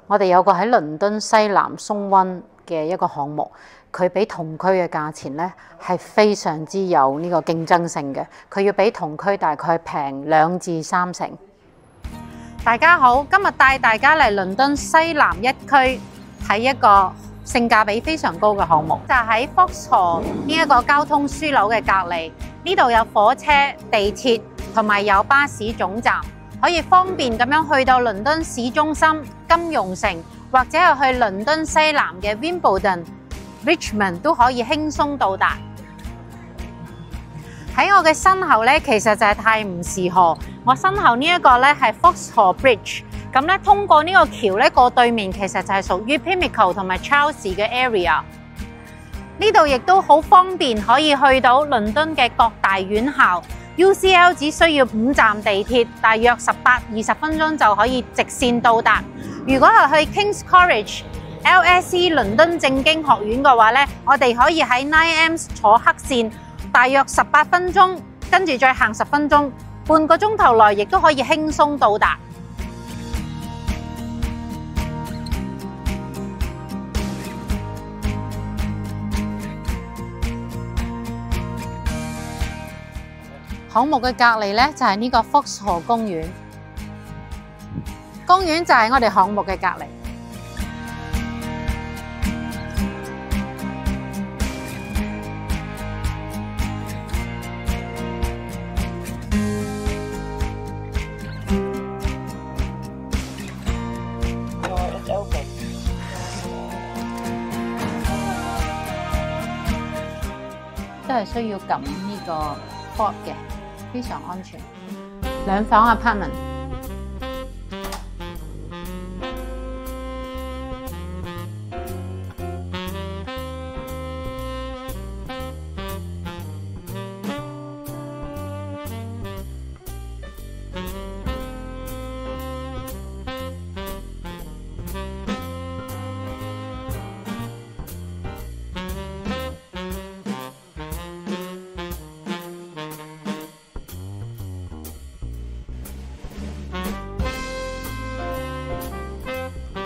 我哋有個喺倫敦西南松溫嘅一個項目，佢比同區嘅價錢咧係非常之有呢個競爭性嘅，佢要比同區大概平2至3成。大家好，今日帶大家嚟倫敦西南一區睇一個性價比非常高嘅項目，就喺 Vauxhall 呢一個交通樞紐嘅隔離，呢度有火車、地鐵同埋有巴士總站。可以方便咁樣去到倫敦市中心、金融城，或者係去倫敦西南嘅 Wimbledon、Richmond 都可以輕鬆到達。喺我嘅身後咧，其實就係泰晤士河。我身後呢一個咧係 Vauxhall Bridge。咁咧通過呢個橋咧過對面，其實就係屬於 Pimlico 同埋 Chelsea 嘅 area。呢度亦都好方便，可以去到倫敦嘅各大院校。UCL 只需要5站地鐵，大約18-20分鐘就可以直線到達。如果係去 King's College、LSE 倫敦政經學院嘅話咧，我哋可以喺 9M 坐黑線，大約18分鐘，跟住再行10分鐘，半個鐘頭內亦都可以輕鬆到達。項目嘅隔離咧就係呢個 Vauxhall 公園，公園就係我哋項目嘅隔離。都係需要撳呢個 fob 嘅。非常安全，2房 apartment。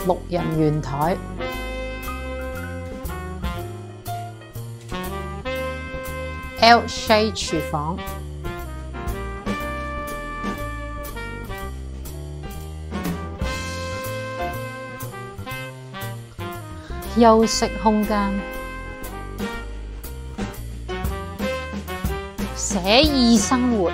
6人圓台，L-shaped 廚房，休息空間，寫意生活。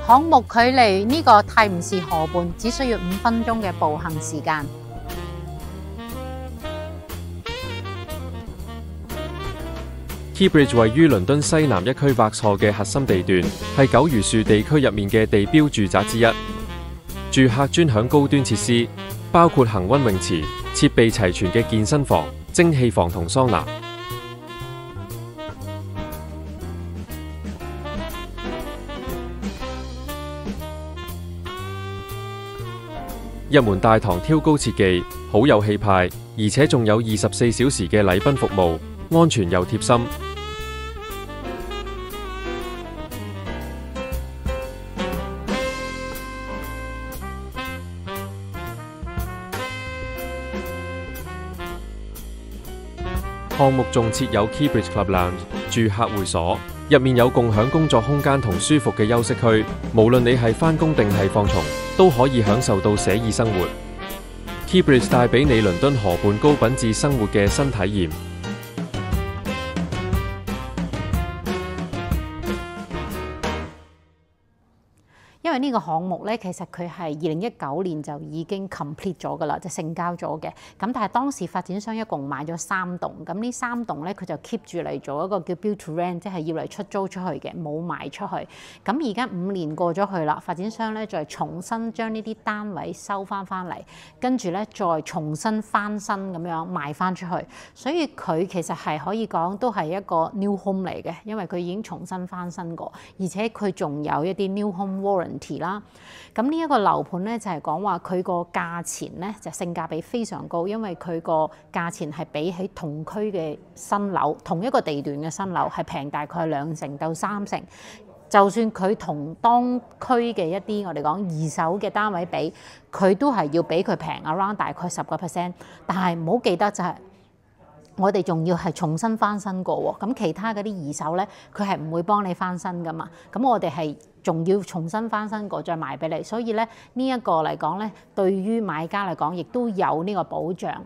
項目距離呢個泰晤士河畔只需要5分鐘嘅步行時間。Keybridge 位於倫敦西南一區Vauxhall嘅核心地段，係九如樹地區入面嘅地標住宅之一。住客專享高端設施，包括恆溫泳池、設備齊全嘅健身房、蒸氣房同桑拿。一門大堂挑高設計，好有氣派，而且仲有24小時嘅禮賓服務，安全又貼心。項目仲設有 Keybridge Club Lounge 住客會所，入面有共享工作空間同舒服嘅休息區，無論你係返工定係放鬆，都可以享受到寫意生活。Keybridge 帶俾你倫敦河畔高品質生活嘅新體驗。因為呢個項目咧，其實佢係2019年就已經 complete 咗㗎啦，就成交咗嘅。咁但係當時發展商一共買咗3棟，咁呢3棟咧佢就 keep 住嚟做一個叫 build to rent， 即係要嚟出租出去嘅，冇賣出去。咁而家5年過咗去啦，發展商咧再重新將呢啲單位收翻嚟，跟住咧再重新翻新咁樣賣翻出去。所以佢其實係可以講都係一個 new home 嚟嘅，因為佢已經重新翻新過，而且佢仲有一啲 new home warranty 啦。咁呢一個樓盤咧就係講話佢個價錢咧就性價比非常高，因為佢個價錢係比起同區嘅新樓，同一個地段嘅新樓係平大概2成到3成。就算佢同當區嘅一啲我哋講二手嘅單位比，佢都係要比佢平 around 大概10%。但係唔好記得就係我哋仲要係重新翻新過喎。咁其他嗰啲二手咧，佢係唔會幫你翻新噶嘛。咁我哋係仲要重新翻新過再賣俾你。所以咧呢一個嚟講咧，對於買家嚟講亦都有呢個保障。